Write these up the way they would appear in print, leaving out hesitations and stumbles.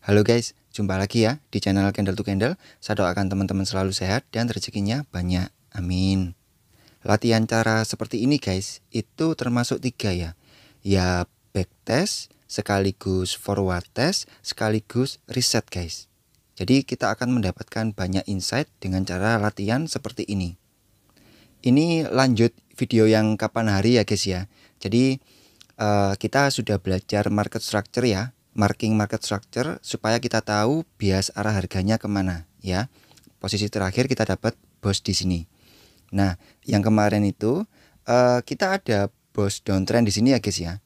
Halo guys, jumpa lagi ya di channel Candle to Candle. Saya doakan teman-teman selalu sehat dan rezekinya banyak. Amin. Latihan cara seperti ini guys, itu termasuk 3 ya. Ya back test, sekaligus forward test, sekaligus reset guys. Jadi kita akan mendapatkan banyak insight dengan cara latihan seperti ini. Ini lanjut video yang kapan hari ya guys ya. Jadi kita sudah belajar market structure ya. Marking market structure supaya kita tahu bias arah harganya kemana ya. Posisi terakhir kita dapat bos di sini. Nah, yang kemarin itu kita ada bos downtrend di sini ya guys ya.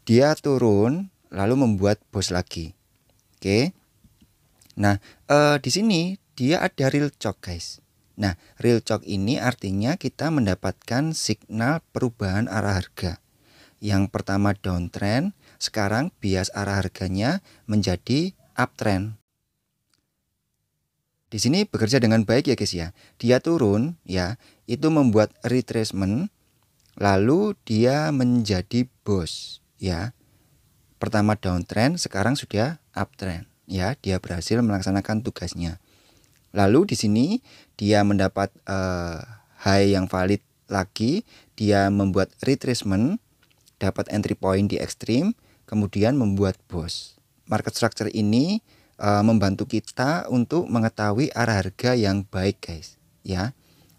Dia turun lalu membuat bos lagi. Oke. Nah, di sini dia ada real choke guys. Nah, real choke ini artinya kita mendapatkan signal perubahan arah harga. Yang pertama downtrend, sekarang bias arah harganya menjadi uptrend. Di sini bekerja dengan baik ya guys ya. Dia turun ya, itu membuat retracement, lalu dia menjadi bos ya. Pertama downtrend, sekarang sudah uptrend ya. Dia berhasil melaksanakan tugasnya. Lalu di sini dia mendapat high yang valid lagi, dia membuat retracement, dapat entry point di ekstrim, kemudian membuat bos. Market structure ini membantu kita untuk mengetahui arah harga yang baik guys ya.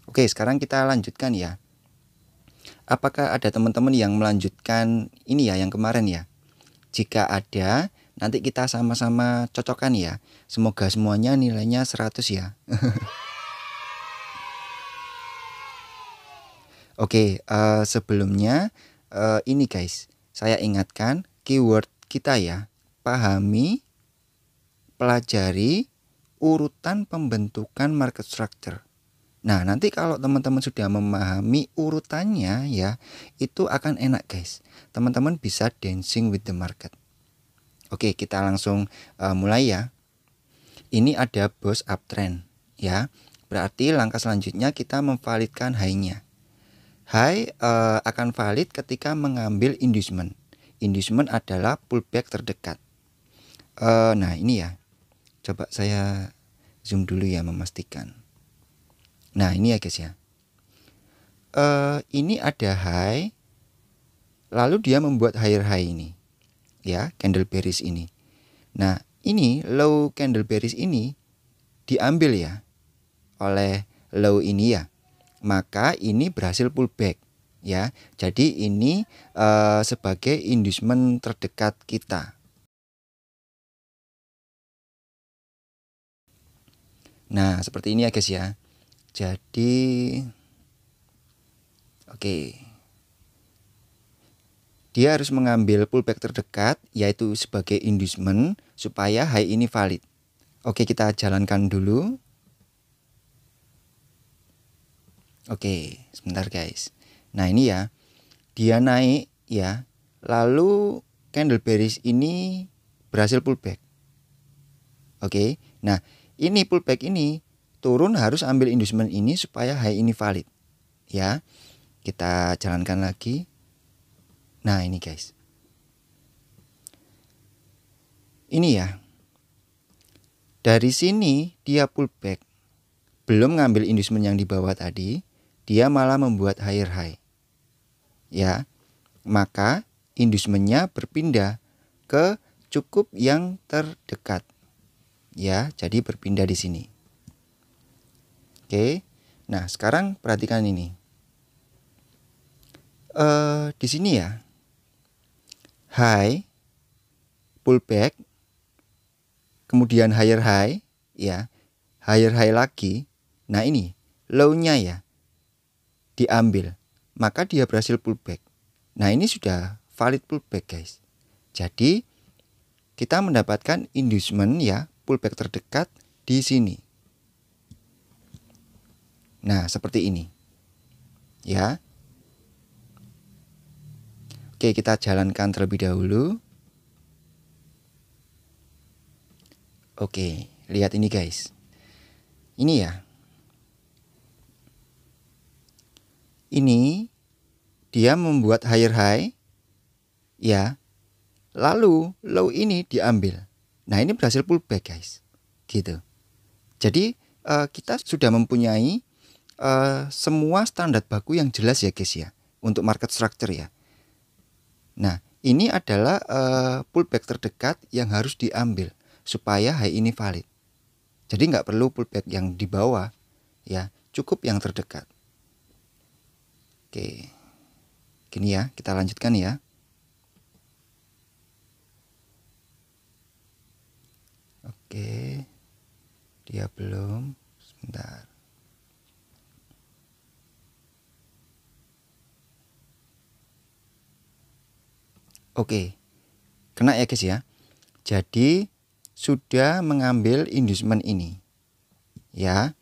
Oke, sekarang kita lanjutkan ya. Apakah ada teman-teman yang melanjutkan ini ya yang kemarin ya? Jika ada, nanti kita sama-sama cocokkan ya. Semoga semuanya nilainya 100 ya. Oke, sebelumnya ini guys, saya ingatkan keyword kita ya. Pahami, pelajari urutan pembentukan market structure. Nah, nanti kalau teman-teman sudah memahami urutannya ya, itu akan enak guys. Teman-teman bisa dancing with the market. Oke, kita langsung mulai ya. Ini ada bos uptrend ya. Berarti langkah selanjutnya kita memvalidkan high-nya. High akan valid ketika mengambil inducement. Inducement adalah pullback terdekat. Nah ini ya. Coba saya zoom dulu ya memastikan. Nah ini ya guys ya. Ini ada high. Lalu dia membuat higher high ini. Ya, candle bearish ini. Nah ini low candle bearish ini diambil ya oleh low ini ya. Maka ini berhasil pullback ya. Jadi ini sebagai inducement terdekat kita. Nah, seperti ini ya guys ya. Jadi oke. Dia harus mengambil pullback terdekat yaitu sebagai inducement supaya high ini valid. Oke, kita jalankan dulu. Oke, sebentar guys. Nah ini ya, dia naik ya, lalu candle bearish ini berhasil pullback. Oke, nah ini pullback ini turun harus ambil inducement ini supaya high ini valid. Ya, kita jalankan lagi. Nah ini guys, ini ya, dari sini dia pullback, belum ngambil inducement yang di bawah tadi. Dia malah membuat higher high ya, maka inducementnya berpindah ke cukup yang terdekat ya, jadi berpindah di sini. Oke, nah sekarang perhatikan ini di sini ya, high pullback kemudian higher high ya, higher high lagi. Nah ini low-nya ya diambil, maka dia berhasil pullback. Nah ini sudah valid pullback guys. Jadi kita mendapatkan inducement ya, pullback terdekat di sini. Nah seperti ini ya. Oke, kita jalankan terlebih dahulu. Oke, lihat ini guys. Ini ya. Ini dia membuat higher high ya, lalu low ini diambil. Nah, ini berhasil pullback guys, gitu. Jadi kita sudah mempunyai semua standar baku yang jelas ya guys ya, untuk market structure ya. Nah, ini adalah pullback terdekat yang harus diambil supaya high ini valid. Jadi nggak perlu pullback yang di bawah ya, cukup yang terdekat. Oke, gini ya, kita lanjutkan ya. Oke, dia belum, sebentar. Oke, kena ya guys ya. Jadi sudah mengambil inducement ini ya,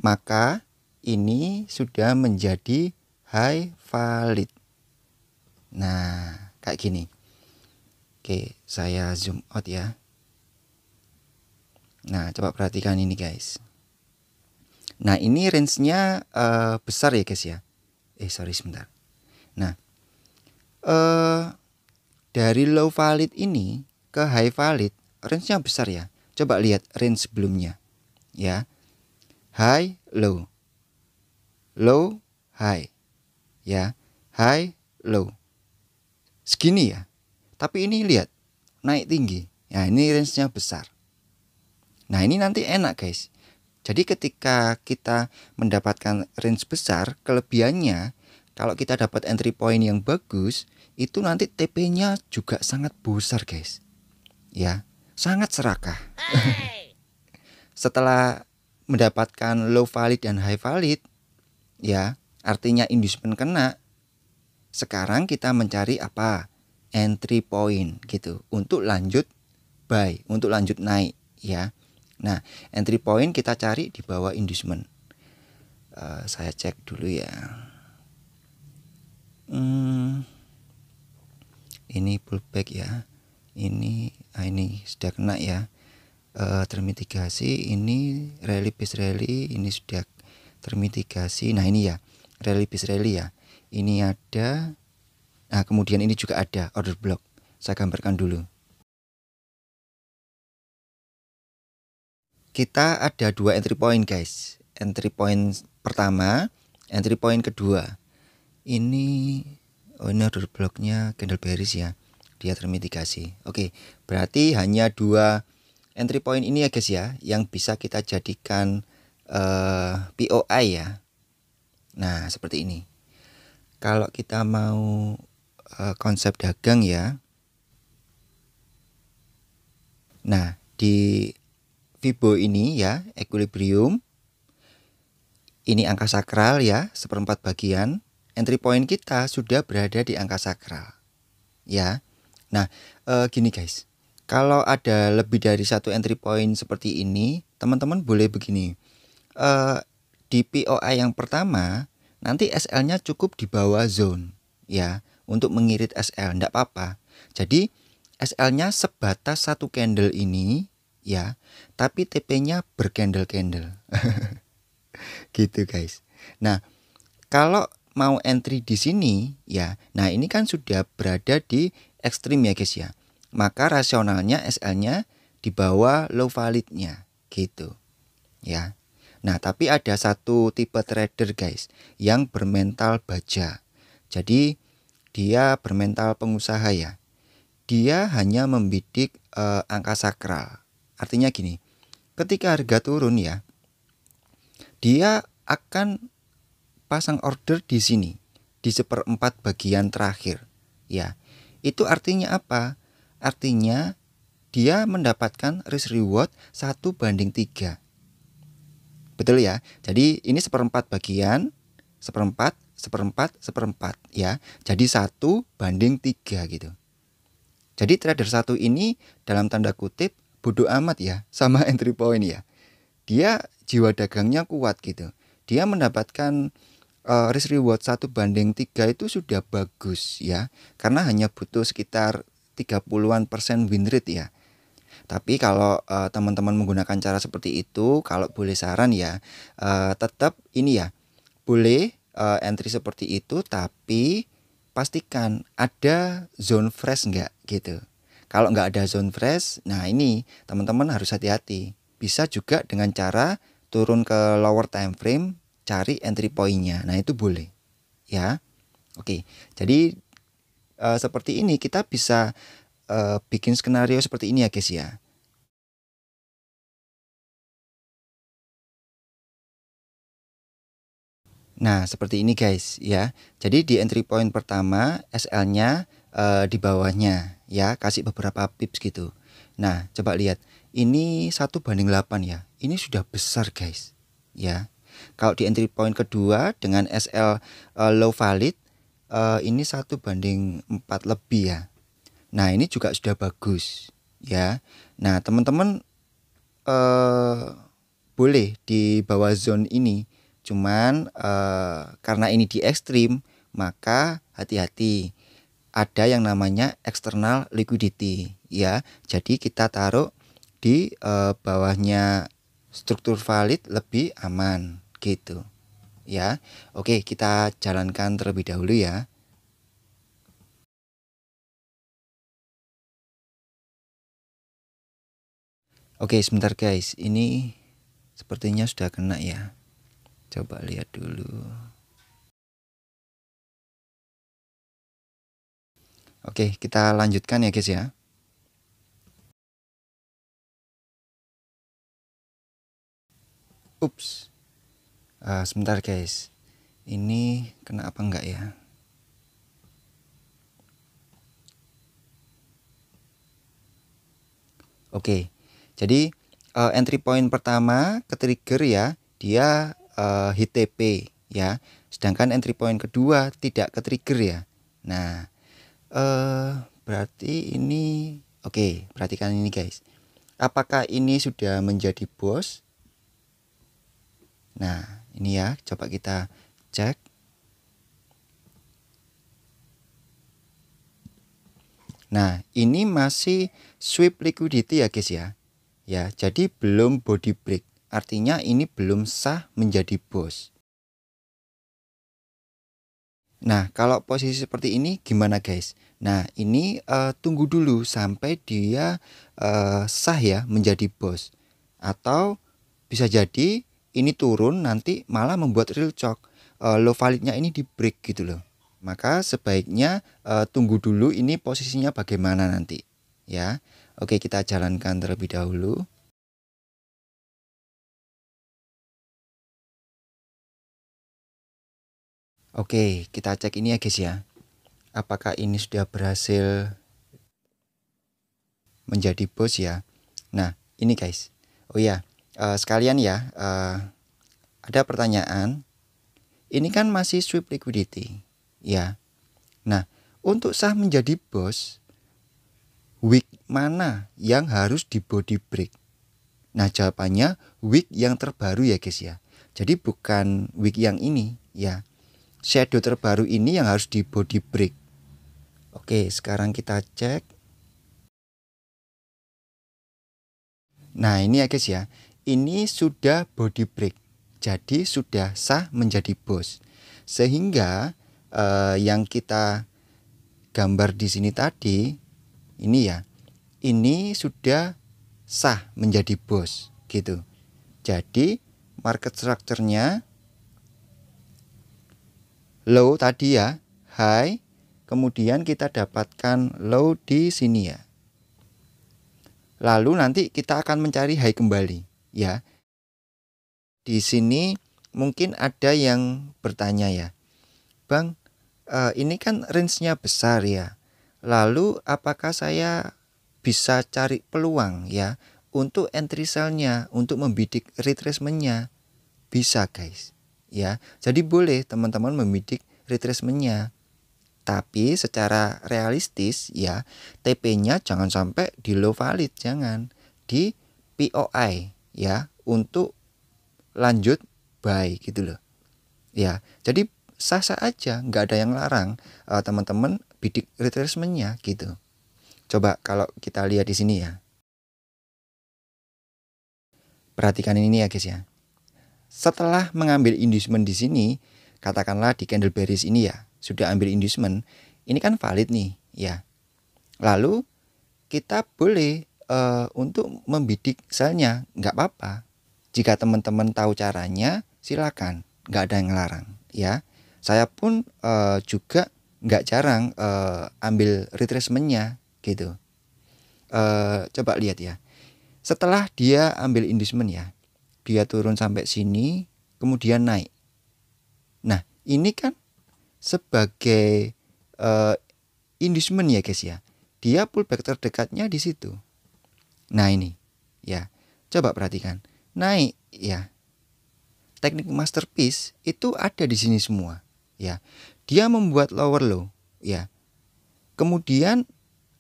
maka ini sudah menjadi high valid. Nah, kayak gini. Oke, saya zoom out ya. Nah, coba perhatikan ini guys. Nah, ini range-nya besar ya guys ya. Sorry sebentar. Nah, dari low valid ini ke high valid, range-nya besar ya. Coba lihat range sebelumnya ya. High, low, low, high ya, high, low, segini ya. Tapi ini lihat naik tinggi ya, ini range-nya besar. Nah, ini nanti enak guys. Jadi ketika kita mendapatkan range besar, kelebihannya kalau kita dapat entry point yang bagus, itu nanti TP-nya juga sangat besar guys. Ya, sangat serakah. Setelah mendapatkan low valid dan high valid, ya, artinya inducement kena. Sekarang kita mencari apa? Entry point gitu, untuk lanjut buy, untuk lanjut naik ya. Nah, entry point kita cari di bawah inducement. Saya cek dulu ya. Ini pullback ya. Ini sudah kena ya. Termitigasi, ini rally base rally, ini sudah termitigasi. Nah, ini ya rally base rally ya. Ini ada. Nah, kemudian ini juga ada order block. Saya gambarkan dulu. Kita ada dua entry point guys. Entry point pertama, entry point kedua. Ini order blocknya candle bearish ya. Dia termitigasi. Oke, berarti hanya dua entry point ini ya guys ya, yang bisa kita jadikan POI ya. Nah, seperti ini. Kalau kita mau konsep dagang ya. Nah, di Fibo ini ya, equilibrium. Ini angka sakral ya, 1/4 bagian. Entry point kita sudah berada di angka sakral. Ya. Nah, gini guys. Kalau ada lebih dari satu entry point seperti ini, teman-teman boleh begini. Di POI yang pertama, nanti SL-nya cukup di bawah zone ya, untuk mengirit SL, enggak apa-apa. Jadi SL-nya sebatas satu candle ini ya, tapi TP-nya bercandle-candle. Gitu guys. Nah, kalau mau entry di sini ya, nah ini kan sudah berada di ekstrim ya guys ya. Maka rasionalnya SL-nya di bawah low validnya gitu ya. Nah, tapi ada satu tipe trader guys yang bermental baja. Jadi dia bermental pengusaha ya. Dia hanya membidik angka sakral. Artinya gini, ketika harga turun ya, dia akan pasang order di sini, di 1/4 bagian terakhir ya. Itu artinya apa? Artinya dia mendapatkan risk reward 1/3. Betul ya. Jadi ini 1/4 bagian, 1/4, 1/4, 1/4 ya. Jadi 1/3 gitu. Jadi trader satu ini dalam tanda kutip bodoh amat ya sama entry point ya. Dia jiwa dagangnya kuat gitu. Dia mendapatkan risk reward 1/3 itu sudah bagus ya. Karena hanya butuh sekitar 30-an% win rate ya. Tapi kalau teman-teman menggunakan cara seperti itu, kalau boleh saran ya, tetap ini ya, boleh entry seperti itu, tapi pastikan ada zone fresh enggak gitu. Kalau nggak ada zone fresh, nah ini teman-teman harus hati-hati. Bisa juga dengan cara turun ke lower time frame, cari entry point-nya. Nah itu boleh ya. Oke, jadi seperti ini kita bisa bikin skenario seperti ini ya guys ya. Nah, seperti ini guys ya. Jadi di entry point pertama SL-nya di bawahnya ya, kasih beberapa pips gitu. Nah, coba lihat. Ini 1:8 ya. Ini sudah besar guys. Ya. Kalau di entry point kedua dengan SL low valid ini 1:4 lebih ya. Nah, ini juga sudah bagus ya. Nah, teman-teman boleh di bawah zone ini. Cuman karena ini di ekstrim, maka hati-hati. Ada yang namanya external liquidity ya. Jadi kita taruh di bawahnya struktur valid lebih aman gitu ya. Oke, kita jalankan terlebih dahulu ya. Oke, sebentar guys. Ini sepertinya sudah kena ya. Coba lihat dulu. Oke, kita lanjutkan ya guys ya. Ups. Sebentar guys. Ini kena apa enggak ya? Oke. Jadi entry point pertama ke trigger ya, dia hit TP ya. Sedangkan entry point kedua tidak ke trigger ya. Nah, berarti ini oke, perhatikan ini guys. Apakah ini sudah menjadi bos? Nah, ini ya, coba kita cek. Nah, ini masih sweep liquidity ya guys ya. Ya, jadi belum body break. Artinya ini belum sah menjadi bos. Nah, kalau posisi seperti ini gimana guys? Nah, ini tunggu dulu sampai dia sah ya menjadi bos. Atau bisa jadi ini turun nanti malah membuat real choke. Low validnya ini di break gitu loh. Maka sebaiknya tunggu dulu ini posisinya bagaimana nanti ya. Oke, kita jalankan terlebih dahulu. Oke, kita cek ini ya guys ya. Apakah ini sudah berhasil menjadi bos ya. Nah, ini guys. Oh ya, sekalian ya, ada pertanyaan. Ini kan masih sweep liquidity ya. Nah, untuk sah menjadi bos, wick mana yang harus di body break? Nah, jawabannya wick yang terbaru ya guys ya. Jadi bukan wick yang ini ya. Shadow terbaru ini yang harus di body break. Oke, sekarang kita cek. Nah, ini ya guys ya. Ini sudah body break. Jadi sudah sah menjadi bos. Sehingga yang kita gambar di sini tadi ini ya. Ini sudah sah menjadi bos gitu. Jadi market structure-nya low tadi ya, high, kemudian kita dapatkan low di sini ya. Lalu nanti kita akan mencari high kembali ya. Di sini mungkin ada yang bertanya ya, Bang, ini kan range-nya besar ya. Lalu apakah saya bisa cari peluang ya untuk entry sell-nya, untuk membidik retracement-nya? Bisa guys ya. Jadi boleh teman-teman membidik retracement-nya. Tapi secara realistis ya, TP-nya jangan sampai di low valid, jangan. Di POI ya, untuk lanjut buy gitu loh. Ya, jadi sah-sah aja, nggak ada yang larang teman-teman bidik retracement-nya gitu. Coba kalau kita lihat di sini ya. Perhatikan ini ya guys ya. Setelah mengambil inducement di sini, katakanlah di candle bearish ini ya, sudah ambil inducement, ini kan valid nih ya. Lalu kita boleh untuk membidik selnya, nggak apa-apa. Jika teman-teman tahu caranya, silakan, nggak ada yang ngelarang ya. Saya pun juga nggak jarang ambil retracementnya gitu. Coba lihat ya. Setelah dia ambil inducement ya, dia turun sampai sini, kemudian naik. Nah, ini kan sebagai inducement ya guys ya. Dia pullback terdekatnya di situ. Nah ini ya, coba perhatikan. Naik ya. Teknik masterpiece itu ada di sini semua ya. Dia membuat lower low ya. Kemudian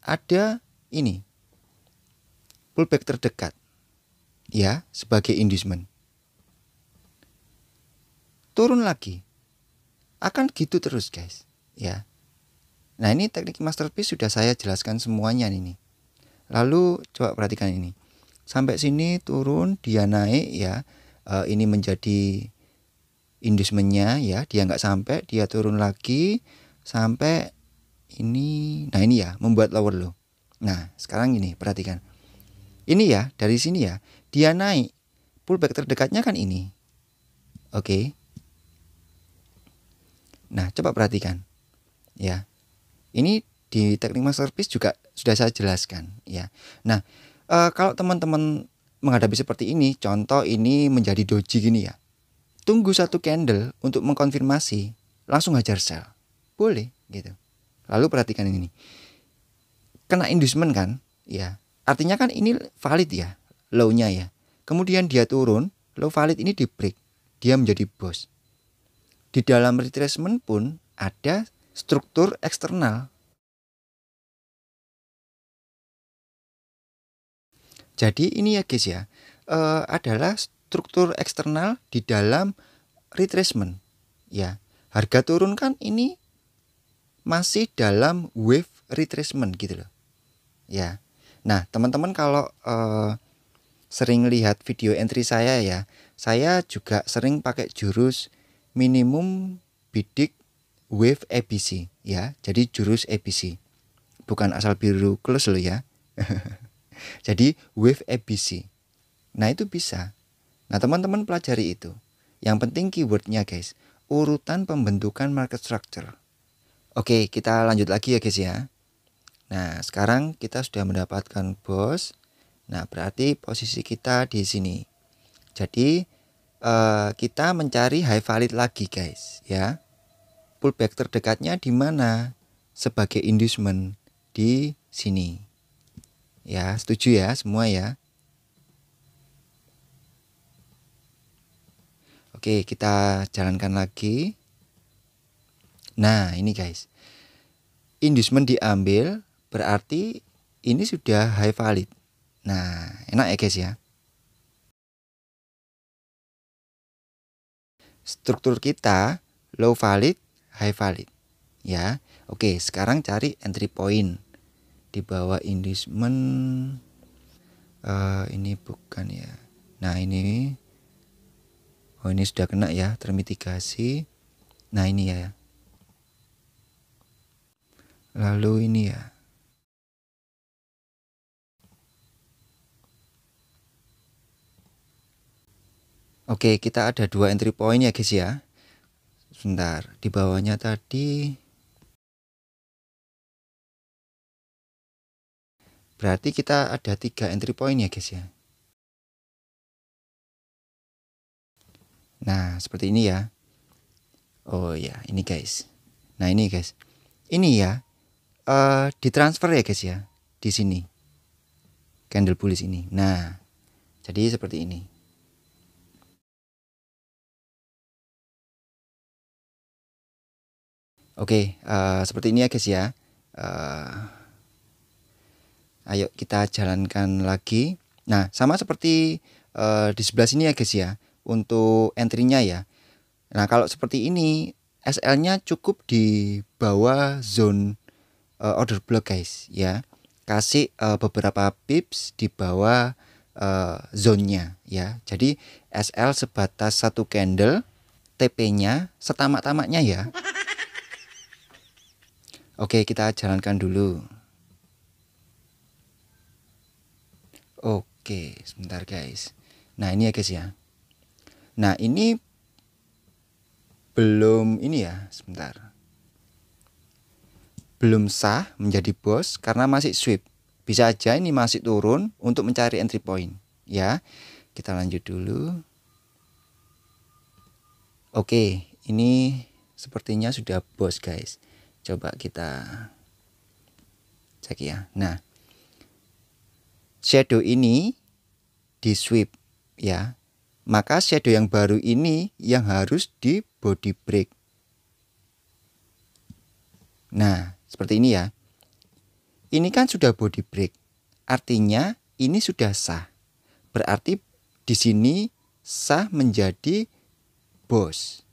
ada ini pullback terdekat ya sebagai inducement. Turun lagi. Akan gitu terus guys ya. Nah ini teknik masterpiece sudah saya jelaskan semuanya ini. Lalu coba perhatikan ini. Sampai sini turun, dia naik ya. Ini menjadi inducementnya ya. Dia nggak sampai, dia turun lagi sampai ini. Nah ini ya, membuat lower low. Nah sekarang ini perhatikan. Ini ya, dari sini ya, dia naik. Pullback terdekatnya kan ini. Oke. Nah coba perhatikan ya. Ini di teknik masterpiece juga sudah saya jelaskan ya. Nah kalau teman-teman menghadapi seperti ini, contoh ini menjadi doji gini ya, tunggu satu candle untuk mengkonfirmasi, langsung hajar sell, boleh gitu. Lalu perhatikan ini, kena inducement kan ya, artinya kan ini valid ya, low-nya ya. Kemudian dia turun, low valid ini di break, dia menjadi boss. Di dalam retracement pun ada struktur eksternal. Jadi ini ya guys ya, adalah struktur eksternal di dalam retracement ya. Harga turun kan ini masih dalam wave retracement gitu loh ya. Nah teman-teman kalau sering lihat video entry saya ya, saya juga sering pakai jurus minimum bidik wave ABC ya. Jadi jurus ABC, bukan asal biru close loh ya. Jadi wave ABC. Nah itu bisa. Nah teman-teman pelajari itu. Yang penting keywordnya guys, urutan pembentukan market structure. Oke, kita lanjut lagi ya guys ya. Nah sekarang kita sudah mendapatkan boss. Nah berarti posisi kita di sini. Jadi kita mencari high valid lagi guys ya. Pullback terdekatnya di mana? Sebagai inducement di sini. Ya, setuju ya semua ya. Oke, kita jalankan lagi. Nah, ini guys. Inducement diambil berarti ini sudah high valid. Nah, enak ya guys ya. Struktur kita low valid, high valid. Ya. Oke, sekarang cari entry point di bawah inducement. Ini bukan ya. Nah, ini oh ini sudah kena ya, termitigasi. Nah ini ya. Lalu ini ya. Oke, kita ada dua entry point ya guys ya. Sebentar, di bawahnya tadi. Berarti kita ada 3 entry point ya guys ya. Nah, seperti ini ya. Oh ya, ini guys. Nah, ini guys. Ini ya. Ditransfer ya guys ya. Di sini. Candle bullish ini. Nah, jadi seperti ini. Oke, seperti ini ya guys ya. Ayo kita jalankan lagi. Nah, sama seperti di sebelah sini ya guys ya. Untuk entry-nya ya. Nah, kalau seperti ini SL-nya cukup di bawah zone order block guys ya. Kasih beberapa pips di bawah zone-nya ya. Jadi SL sebatas satu candle, TP-nya setamak-tamaknya ya. Oke, kita jalankan dulu. Oke, sebentar guys. Nah, ini ya guys ya. Nah, ini belum ini ya, sebentar. Belum sah menjadi bos karena masih sweep. Bisa aja ini masih turun untuk mencari entry point, ya. Kita lanjut dulu. Oke, ini sepertinya sudah bos guys. Coba kita cek ya. Nah, shadow ini di sweep ya. Maka shadow yang baru ini yang harus di body break. Nah, seperti ini ya. Ini kan sudah body break. Artinya ini sudah sah. Berarti di sini sah menjadi bos.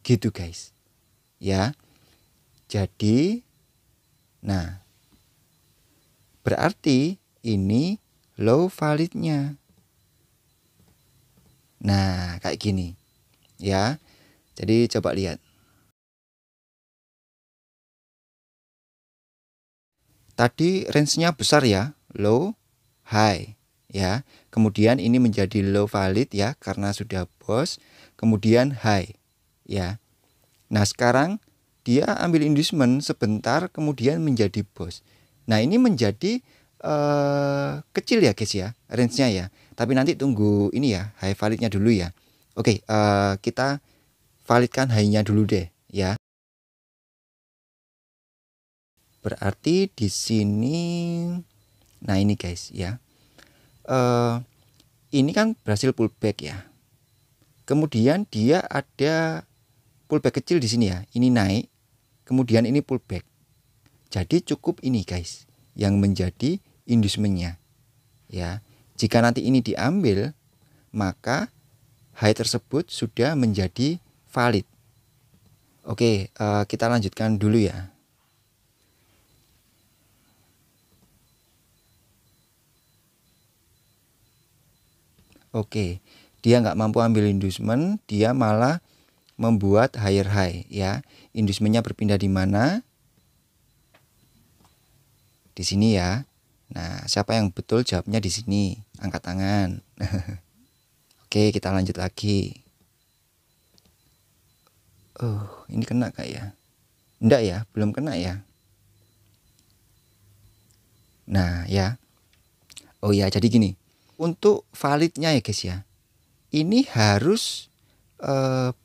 Gitu guys. Ya. Jadi nah, berarti ini low validnya. Nah, kayak gini. Ya. Jadi coba lihat. Tadi range-nya besar ya, low, high ya. Kemudian ini menjadi low valid ya karena sudah bos, kemudian high ya. Nah, sekarang dia ambil inducement sebentar kemudian menjadi bos. Nah, ini menjadi kecil ya guys ya, range-nya ya. Tapi nanti tunggu ini ya, high validnya dulu ya. Oke, kita validkan high-nya dulu deh ya. Berarti di sini, nah ini guys ya, ini kan berhasil pullback ya. Kemudian dia ada pullback kecil di sini ya. Ini naik, kemudian ini pullback. Jadi cukup ini guys, yang menjadi inducementnya ya. Jika nanti ini diambil, maka high tersebut sudah menjadi valid. Oke, kita lanjutkan dulu ya. Oke, dia nggak mampu ambil inducement, dia malah membuat higher high ya. Inducementnya berpindah di mana? Di sini ya. Nah, siapa yang betul jawabnya di sini? Angkat tangan. Oke, kita lanjut lagi. Oh, ini kena gak ya? Enggak ya, belum kena ya. Nah, ya. Oh ya, jadi gini. Untuk validnya ya guys ya. Ini harus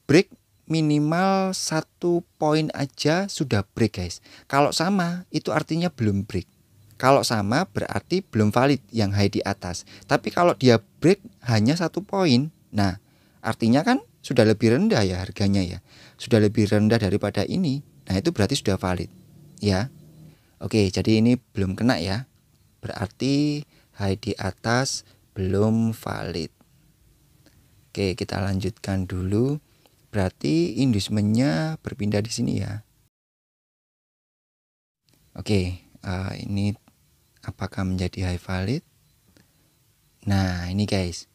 break minimal 1 poin aja sudah break guys. Kalau sama itu artinya belum break. Kalau sama berarti belum valid yang high di atas. Tapi kalau dia break hanya 1 poin, nah artinya kan sudah lebih rendah ya harganya ya. Sudah lebih rendah daripada ini. Nah itu berarti sudah valid ya. Oke, jadi ini belum kena ya. Berarti high di atas belum valid. Oke, kita lanjutkan dulu. Berarti inducementnya berpindah di sini ya. Oke, ini apakah menjadi high valid? Nah, ini guys.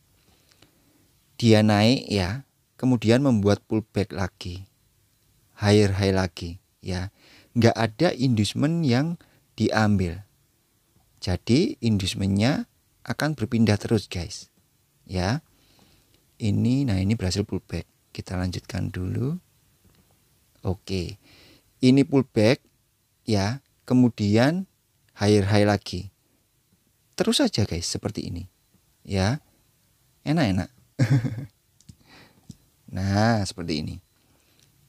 Dia naik ya, kemudian membuat pullback lagi. Higher high lagi ya. Nggak ada inducement yang diambil. Jadi inducementnya akan berpindah terus guys. Ya. Nah ini berhasil pullback. Kita lanjutkan dulu. Oke. Ini pullback ya, kemudian higher high lagi. Terus saja guys seperti ini. Ya. Enak-enak. Nah, seperti ini.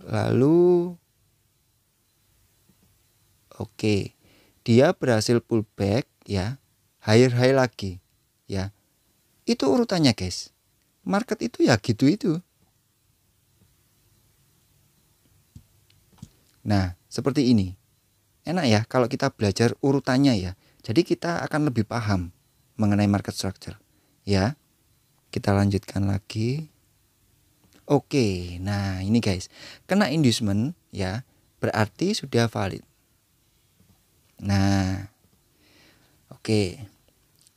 Lalu oke. Dia berhasil pullback ya. Higher high lagi ya. Itu urutannya guys. Market itu ya gitu itu. Nah, seperti ini. Enak ya kalau kita belajar urutannya ya. Jadi kita akan lebih paham mengenai market structure. Ya. Kita lanjutkan lagi. Oke, nah ini guys. Kena inducement ya. Berarti sudah valid. Nah. Oke.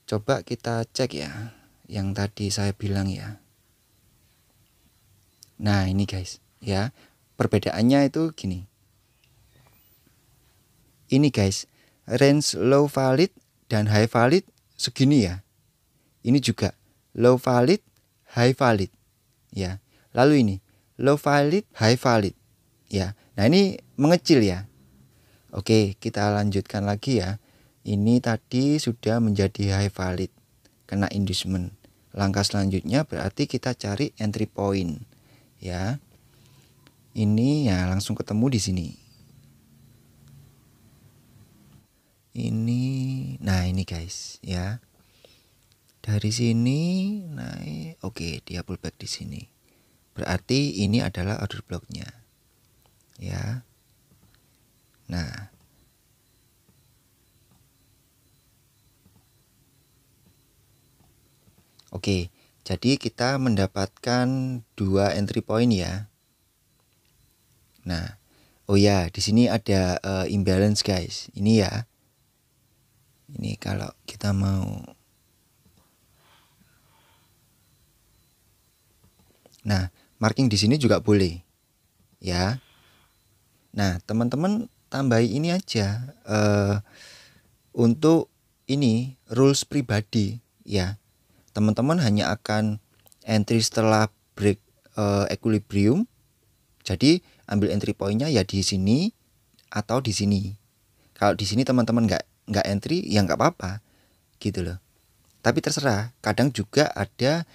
Coba kita cek ya. Yang tadi saya bilang ya. Nah, ini guys, ya. Perbedaannya itu gini. Ini guys, range low valid dan high valid segini ya. Ini juga low valid, high valid. Ya. Lalu ini low valid, high valid. Ya. Nah, ini mengecil ya. Oke, kita lanjutkan lagi ya. Ini tadi sudah menjadi high valid, kena inducement. Langkah selanjutnya berarti kita cari entry point. Ya. Ini ya langsung ketemu di sini. Ini, nah ini guys ya. Dari sini naik, oke dia pullback di sini. Berarti ini adalah order blocknya, ya. Nah, oke. Jadi kita mendapatkan 2 entry point ya. Nah, oh ya, di sini ada imbalance guys. Ini ya. Ini kalau kita mau. Nah, marking di sini juga boleh. Ya. Nah, teman-teman tambahi ini aja untuk ini rules pribadi ya. Teman-teman hanya akan entry setelah break equilibrium. Jadi ambil entry pointnya ya di sini atau di sini. Kalau di sini teman-teman nggak entry ya nggak apa-apa gitu loh. Tapi terserah. Kadang juga ada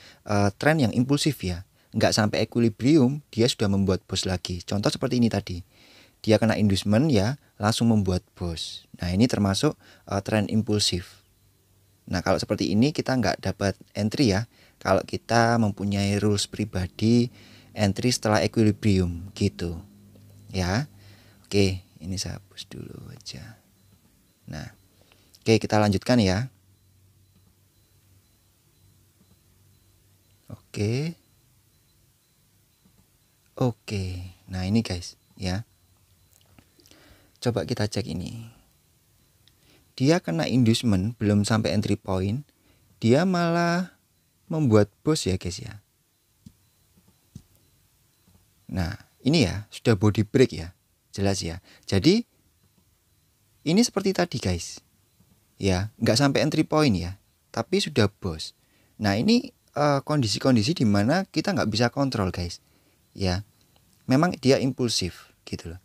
tren yang impulsif ya. Nggak sampai equilibrium dia sudah membuat boss lagi. Contoh seperti ini tadi. Dia kena inducement ya langsung membuat boss. Nah ini termasuk tren impulsif. Nah kalau seperti ini kita nggak dapat entry ya. Kalau kita mempunyai rules pribadi entry setelah equilibrium gitu ya. Oke ini saya hapus dulu aja. Nah oke kita lanjutkan ya. Oke. Nah ini guys ya. Coba kita cek ini. Dia kena inducement belum sampai entry point, dia malah membuat boss ya guys ya. Nah ini ya sudah body break ya, jelas ya. Jadi ini seperti tadi guys, ya nggak sampai entry point ya, tapi sudah boss. Nah ini kondisi-kondisi dimana kita nggak bisa kontrol guys, ya. Memang dia impulsif gitu loh.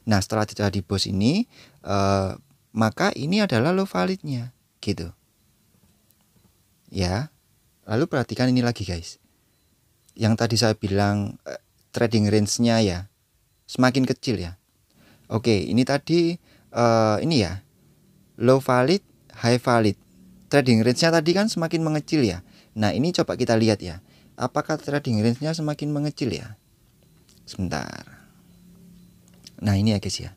Nah setelah terjadi boss ini maka ini adalah low validnya gitu ya. Lalu perhatikan ini lagi guys, yang tadi saya bilang trading range-nya ya semakin kecil ya. Oke ini tadi ini ya low valid, high valid. Trading range-nya tadi kan semakin mengecil ya. Nah ini coba kita lihat ya, apakah trading range-nya semakin mengecil ya. Sebentar. Nah ini ya guys ya,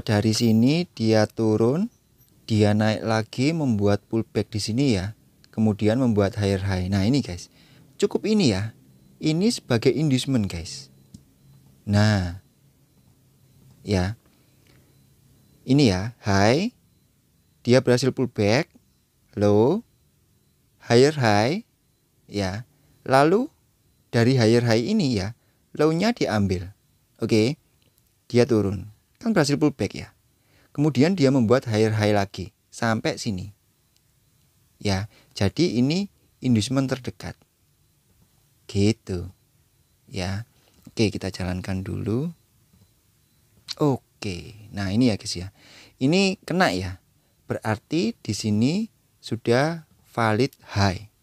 dari sini dia turun, dia naik lagi membuat pullback di sini ya, kemudian membuat higher high. Nah ini guys, cukup ini ya, ini sebagai inducement guys. Nah ya, ini ya high, dia berhasil pullback, low, higher high ya. Lalu dari higher high ini ya, low-nya diambil. Oke, dia turun, kan berhasil pullback ya. Kemudian dia membuat higher high lagi sampai sini. Ya, jadi ini inducement terdekat. Gitu. Ya. Oke, kita jalankan dulu. Oke. Nah, ini ya guys ya. Ini kena ya. Berarti di sini sudah valid high.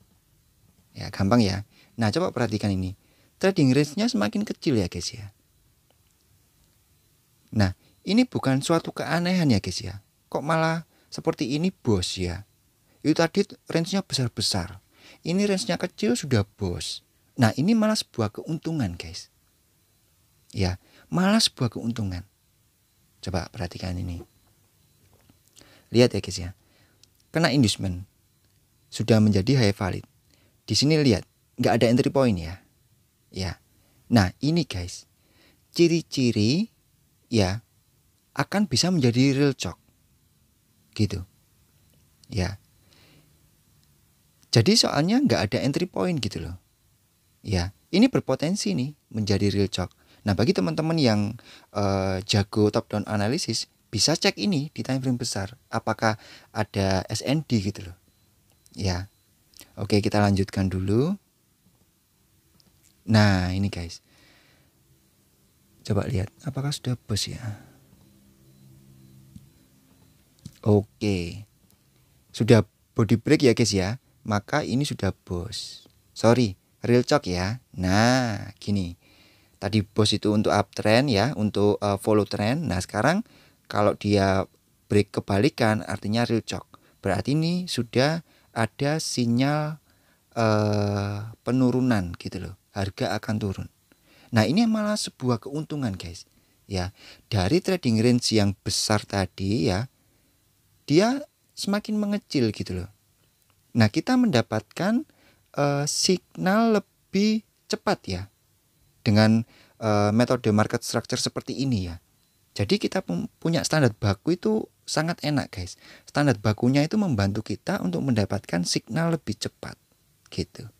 Ya, gampang ya. Nah, coba perhatikan ini. Trading range-nya semakin kecil ya guys ya. Nah, ini bukan suatu keanehan ya guys ya. Kok malah seperti ini bos ya. Itu tadi range-nya besar-besar. Ini range-nya kecil sudah bos. Nah ini malah sebuah keuntungan guys. Ya, malah sebuah keuntungan. Coba perhatikan ini. Lihat ya guys ya. Kena inducement. Sudah menjadi high valid. Di sini lihat. Nggak ada entry point ya. Ya. Nah ini guys. Ciri-ciri ya akan bisa menjadi real chok gitu ya. Jadi soalnya nggak ada entry point gitu loh ya. Ini berpotensi nih menjadi real chok. Nah bagi teman-teman yang jago top down analysis, bisa cek ini di time frame besar apakah ada SND gitu loh ya. Oke, kita lanjutkan dulu. Nah, ini guys. Coba lihat, apakah sudah bos ya? Oke. Sudah body break ya guys ya. Maka ini sudah bos. Sorry, real choke ya. Nah, gini. Tadi bos itu untuk uptrend ya, untuk follow trend. Nah, sekarang kalau dia break kebalikan artinya real choke. Berarti ini sudah ada sinyal penurunan gitu loh. Harga akan turun. Nah, ini malah sebuah keuntungan guys. Ya, dari trading range yang besar tadi ya, dia semakin mengecil gitu loh. Nah, kita mendapatkan signal lebih cepat ya dengan metode market structure seperti ini ya. Jadi kita punya standar baku itu sangat enak guys. Standar bakunya itu membantu kita untuk mendapatkan signal lebih cepat gitu.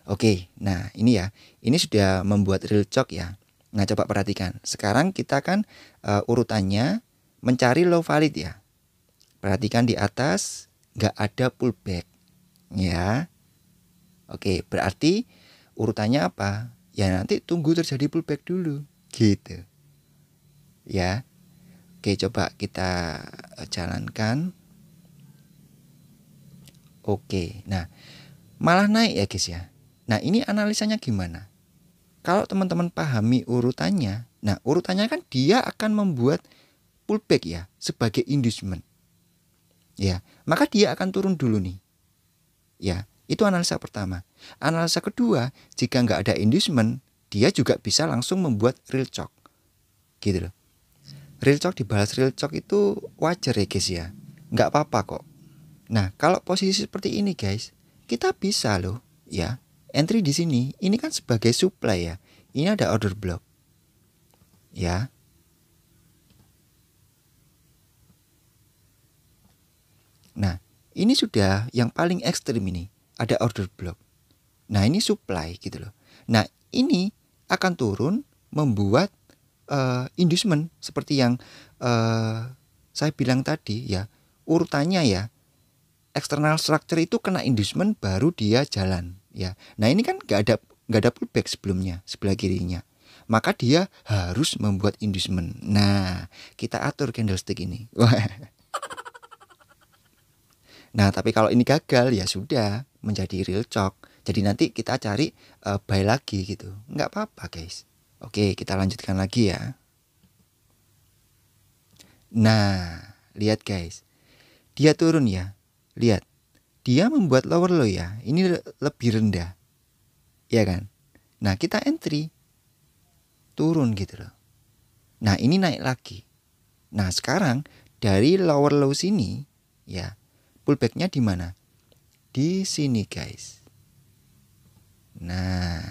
Oke, nah ini ya, ini sudah membuat real choke ya. Nah, coba perhatikan. Sekarang kita kan urutannya mencari low valid ya. Perhatikan di atas nggak ada pullback ya. Oke, berarti urutannya apa? Ya nanti tunggu terjadi pullback dulu gitu ya. Oke, coba kita jalankan. Oke, nah malah naik ya guys ya. Nah, ini analisanya gimana? Kalau teman-teman pahami urutannya, nah urutannya kan dia akan membuat pullback ya sebagai inducement. Ya, maka dia akan turun dulu nih. Ya, itu analisa pertama. Analisa kedua, jika nggak ada inducement, dia juga bisa langsung membuat real choke. Gitu loh. Real choke dibalas real choke itu wajar ya guys ya. Nggak apa-apa kok. Nah, kalau posisi seperti ini guys, kita bisa loh ya. Entry di sini, ini kan sebagai supply ya. Ini ada order block. Ya. Nah, ini sudah yang paling ekstrim ini. Ada order block. Nah, ini supply gitu loh. Nah, ini akan turun membuat inducement seperti yang saya bilang tadi ya. Urutannya ya. External structure itu kena inducement baru dia jalan ya. Nah, ini kan nggak ada pullback sebelumnya sebelah kirinya. Maka dia harus membuat inducement. Nah, kita atur candlestick ini. Nah, tapi kalau ini gagal ya sudah menjadi real choke. Jadi nanti kita cari buy lagi gitu. Nggak apa-apa guys. Oke, kita lanjutkan lagi ya. Nah, lihat guys. Dia turun ya. Lihat. Dia membuat lower low ya. Ini lebih rendah. Ya kan? Nah, kita entry. Turun gitu loh. Nah, ini naik lagi. Nah, sekarang dari lower low sini ya, pullbacknya di mana? Di sini guys. Nah,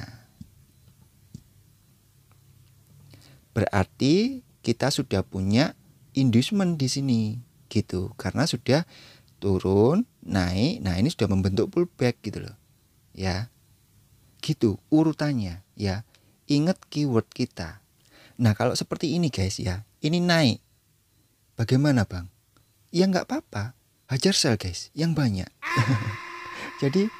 berarti kita sudah punya inducement di sini gitu, karena sudah turun, naik. Nah, ini sudah membentuk pullback gitu loh. Ya. Gitu urutannya ya. Ingat keyword kita. Nah, kalau seperti ini guys ya, ini naik. Bagaimana bang? Ya nggak apa-apa. Hajar sell guys, yang banyak. Jadi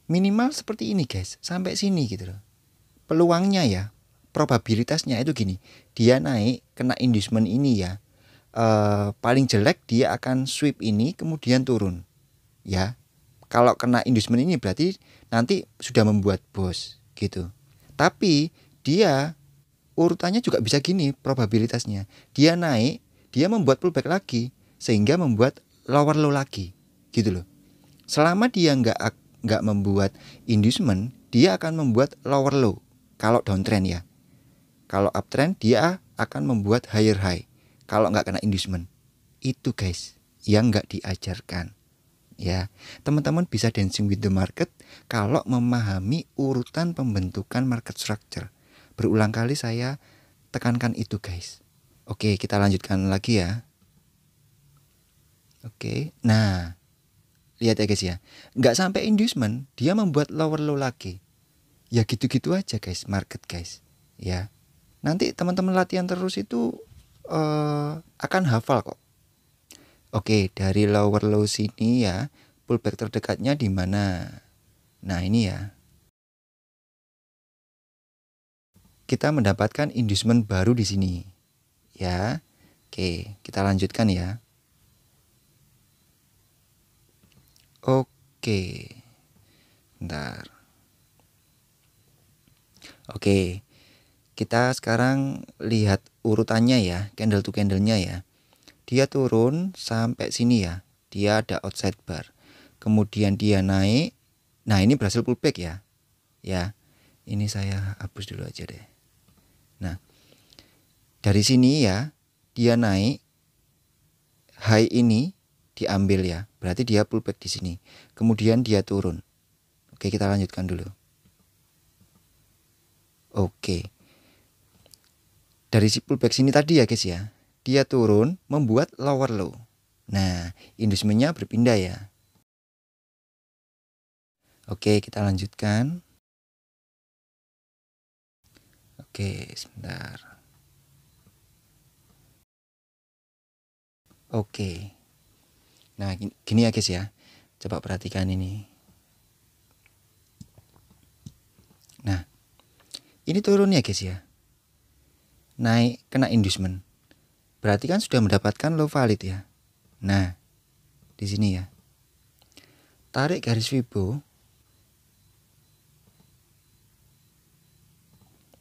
minimal seperti ini guys, sampai sini gitu loh. Peluangnya ya, probabilitasnya itu gini. Dia naik, kena inducement ini ya. Paling jelek dia akan sweep ini kemudian turun. Ya. Kalau kena inducement ini berarti nanti sudah membuat bos gitu. Tapi dia urutannya juga bisa gini probabilitasnya. Dia naik, dia membuat pullback lagi sehingga membuat lower low lagi. Gitu loh. Selama dia nggak membuat inducement, dia akan membuat lower low. Kalau downtrend ya. Kalau uptrend dia akan membuat higher high. Kalau nggak kena inducement. Itu guys yang nggak diajarkan. Ya, teman-teman bisa dancing with the market kalau memahami urutan pembentukan market structure. Berulang kali saya tekankan itu guys. Oke, kita lanjutkan lagi ya. Oke, nah lihat ya guys ya. Nggak sampai inducement, dia membuat lower low lagi. Ya gitu-gitu aja guys, market guys. Ya, nanti teman-teman latihan terus itu akan hafal kok. Oke, dari lower low sini ya, pullback terdekatnya di mana? Nah, ini ya. Kita mendapatkan inducement baru di sini. Ya. Oke, kita lanjutkan ya. Oke. Bentar. Oke. Kita sekarang lihat urutannya ya, candle to candlenya ya. Dia turun sampai sini ya. Dia ada outside bar. Kemudian dia naik. Nah, ini berhasil pullback ya. Ya. Ini saya hapus dulu aja deh. Nah, dari sini ya, dia naik. High ini diambil ya. Berarti dia pullback di sini. Kemudian dia turun. Oke, kita lanjutkan dulu. Oke. Dari si pullback sini tadi ya guys ya. Dia turun membuat lower low. Nah, inducementnya berpindah ya. Oke, kita lanjutkan. Oke, sebentar. Oke. Nah, gini ya guys ya. Coba perhatikan ini. Nah, ini turun ya guys ya. Naik kena inducement. Berarti kan sudah mendapatkan low valid ya. Nah, di sini ya. Tarik garis Fibo.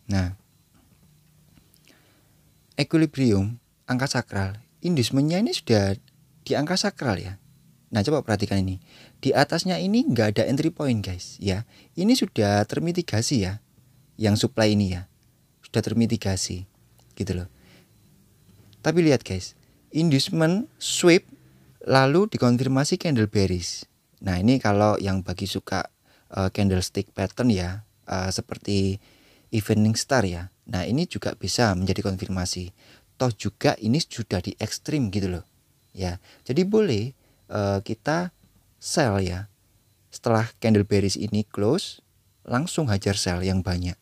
Nah, equilibrium angka sakral, inducementnya ini sudah di angka sakral ya. Nah, coba perhatikan ini. Di atasnya ini nggak ada entry point guys ya. Ini sudah termitigasi ya. Yang supply ini ya. Sudah termitigasi gitu loh. Tapi lihat guys, inducement sweep lalu dikonfirmasi candle bearish. Nah, ini kalau yang bagi suka candlestick pattern ya, seperti evening star ya. Nah, ini juga bisa menjadi konfirmasi. Toh juga ini sudah di ekstrim gitu loh. Ya. Jadi boleh kita sell ya. Setelah candle bearish ini close, langsung hajar sell yang banyak.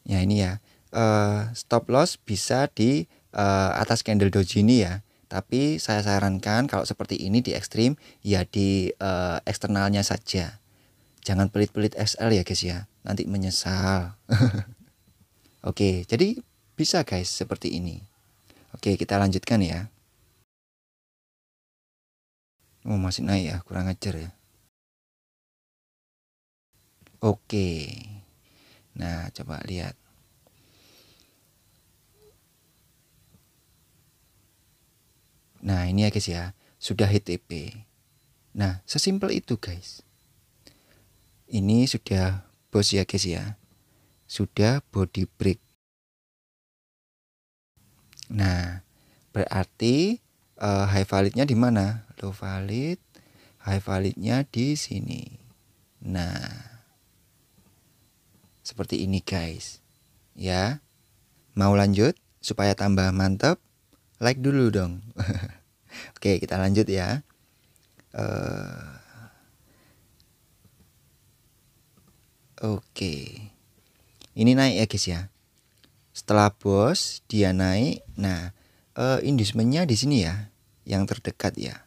Ya ini ya, stop loss bisa di atas candle doji ini ya. Tapi saya sarankan kalau seperti ini di ekstrim ya di eksternalnya saja. Jangan pelit-pelit SL ya guys ya, nanti menyesal. Oke, jadi bisa guys seperti ini. Oke, kita lanjutkan ya. Oh, masih naik ya, kurang ajar ya. Oke. Nah, coba lihat. Nah, ini ya guys ya, sudah hit TP. Nah, sesimpel itu guys. Ini sudah bos ya guys ya. Sudah body break. Nah, berarti high validnya di mana? Low valid, high validnya di sini. Nah, seperti ini guys. Ya, mau lanjut supaya tambah mantap? Like dulu dong. Oke, kita lanjut ya. Oke, ini naik ya guys ya. Setelah bos dia naik, nah inducementnya di sini ya, yang terdekat ya.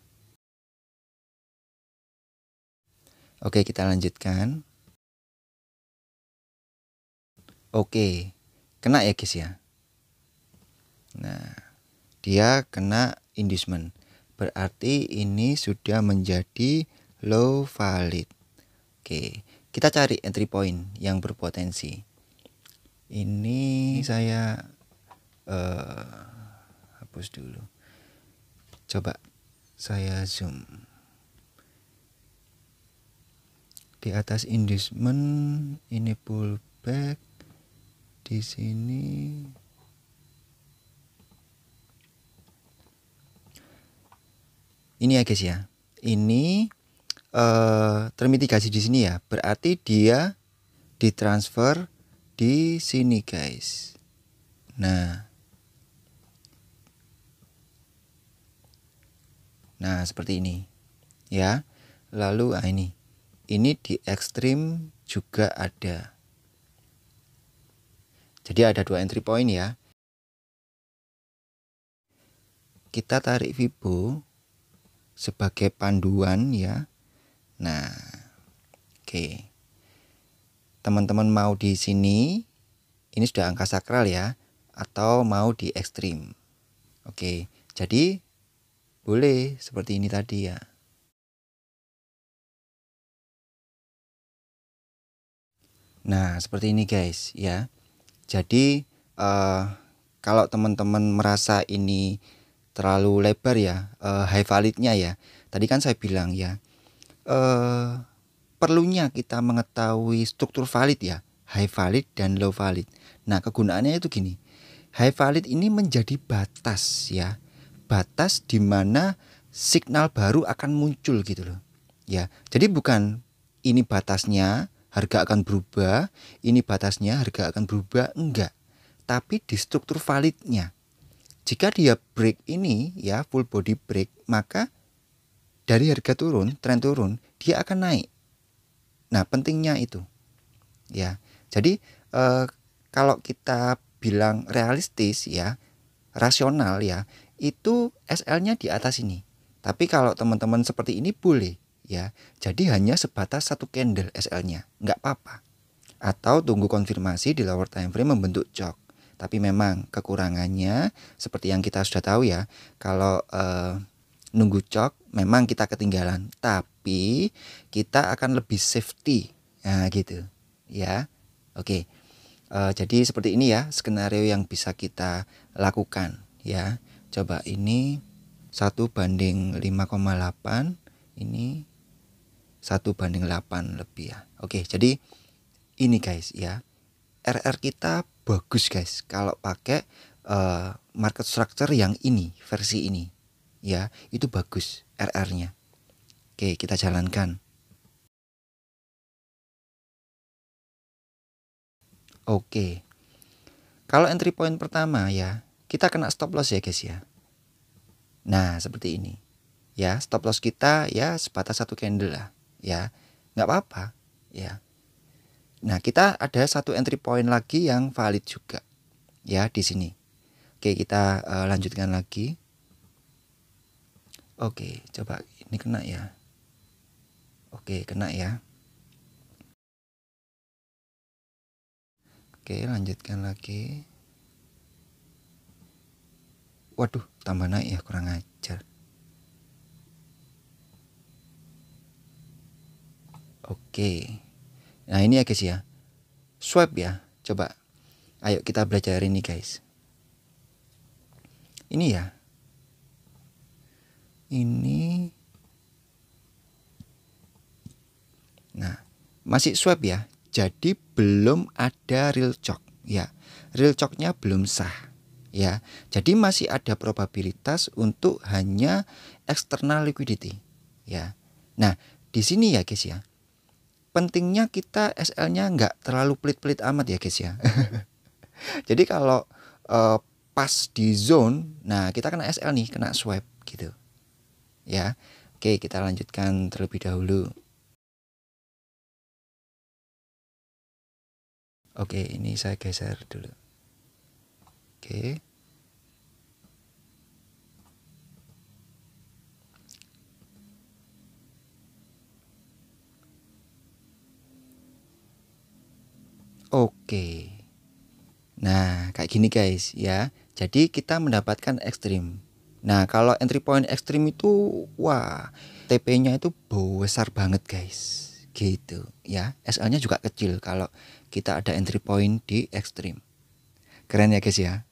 Oke, kita lanjutkan. Oke, kena ya guys ya. Nah, dia kena inducement. Berarti ini sudah menjadi low valid. Oke, kita cari entry point yang berpotensi. Ini saya hapus dulu. Coba saya zoom. Di atas inducement ini pullback. Di sini ini ya guys ya. Ini termitigasi di sini ya. Berarti dia ditransfer di sini guys. Nah, seperti ini ya. Lalu ini di ekstrim juga ada. Jadi ada dua entry point ya. kita tarik Fibo sebagai panduan ya. Nah, oke. Teman-teman mau di sini, ini sudah angka sakral ya, atau mau di ekstrim. Oke, jadi boleh seperti ini tadi ya. Nah, seperti ini guys ya. Jadi kalau teman-teman merasa ini terlalu lebar ya, high validnya ya. Tadi kan saya bilang ya, perlunya kita mengetahui struktur valid ya, high valid dan low valid. Nah, kegunaannya itu gini. High valid ini menjadi batas ya. Batas di mana signal baru akan muncul gitu loh. Ya. Jadi bukan ini batasnya harga akan berubah, ini batasnya harga akan berubah, enggak. Tapi di struktur validnya. Jika dia break ini ya, full body break, maka dari harga turun, tren turun, dia akan naik. Nah, pentingnya itu. Ya. Jadi kalau kita bilang realistis ya, rasional ya, itu SL-nya di atas ini. Tapi kalau teman-teman seperti ini boleh ya. Jadi hanya sebatas satu candle SL-nya, nggak apa-apa. Atau tunggu konfirmasi di lower time frame membentuk jok. Tapi memang kekurangannya seperti yang kita sudah tahu ya, kalau nunggu cok memang kita ketinggalan, tapi kita akan lebih safety. Nah, gitu. Ya. Oke. Jadi seperti ini ya skenario yang bisa kita lakukan ya. Coba ini 1:5,8, ini 1:8 lebih ya. Oke, jadi ini guys ya. RR kita bagus guys kalau pakai market structure yang ini, versi ini. Ya, itu bagus RR-nya. Oke, kita jalankan. Oke. Kalau entry point pertama ya, kita kena stop loss ya guys ya. Nah, seperti ini. Ya, stop loss kita ya sebatas satu candle lah. Ya, nggak apa-apa. Ya. Nah, kita ada satu entry point lagi yang valid juga. Ya, di sini. Oke, kita lanjutkan lagi. Oke, coba ini kena ya. Oke, kena ya. Oke, lanjutkan lagi. Waduh, tambah naik ya, kurang ajar. Oke. Nah, ini ya guys ya. Swap ya. Coba. Ayo kita belajar ini guys. Ini ya. Ini. Nah, masih swap ya. Jadi belum ada real chok ya. Real choknya belum sah ya. Jadi masih ada probabilitas untuk hanya external liquidity ya. Nah, di sini ya guys ya. Pentingnya kita SL-nya nggak terlalu pelit-pelit amat ya guys ya. Jadi kalau pas di zone, nah kita kena SL nih, kena swipe gitu. Ya. Oke, kita lanjutkan terlebih dahulu. Oke, ini saya geser dulu. Oke. Oke. Nah, kayak gini guys ya. Jadi kita mendapatkan ekstrim. Nah, kalau entry point ekstrim itu wah, TP-nya itu besar banget guys. Gitu ya. SL-nya juga kecil kalau kita ada entry point di ekstrim. Keren ya guys ya.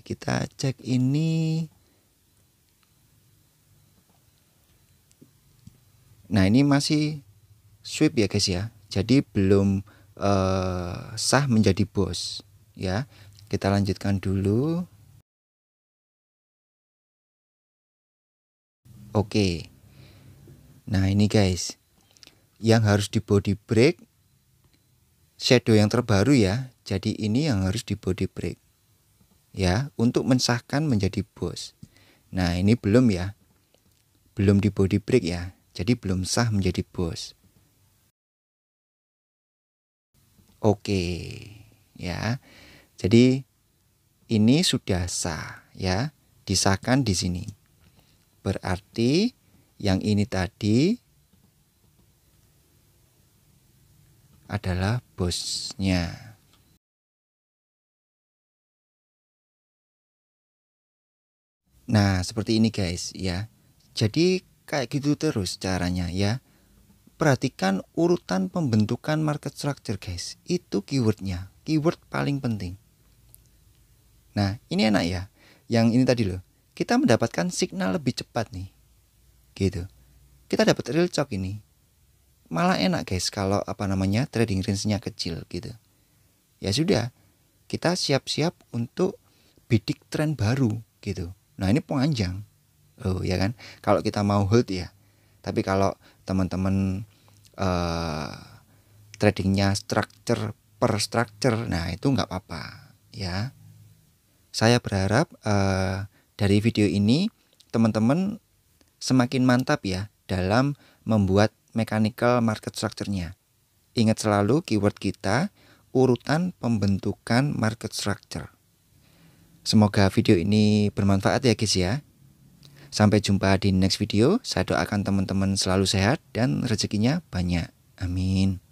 Kita cek ini. Nah, ini masih sweep ya guys ya. Jadi belum sah menjadi bos ya. Kita lanjutkan dulu. Oke. Nah, ini guys. Yang harus di body break shadow yang terbaru ya. Jadi ini yang harus di body break. Ya, untuk mensahkan menjadi bos. Nah, ini belum ya. Belum di body break ya. Jadi belum sah menjadi bos. Oke. Ya. Jadi ini sudah sah ya. disahkan di sini. Berarti yang ini tadi adalah bosnya. Nah, seperti ini guys ya. Jadi kayak gitu terus caranya ya. Perhatikan urutan pembentukan market structure guys. Itu keywordnya. Keyword paling penting. Nah, ini enak ya. Yang ini tadi loh. Kita mendapatkan signal lebih cepat nih. Gitu. Kita dapat real chop ini. Malah enak guys kalau trading range-nya kecil gitu. Ya sudah, kita siap-siap untuk bidik tren baru gitu. Nah, ini panjang. Oh ya kan. Kalau kita mau hold ya. Tapi kalau teman-teman tradingnya structure per structure, nah itu nggak apa-apa ya. Saya berharap dari video ini teman-teman semakin mantap ya dalam membuat mechanical market structure-nya. Ingat selalu keyword kita, urutan pembentukan market structure. Semoga video ini bermanfaat ya guys ya. Sampai jumpa di next video. Saya doakan teman-teman selalu sehat dan rezekinya banyak. Amin.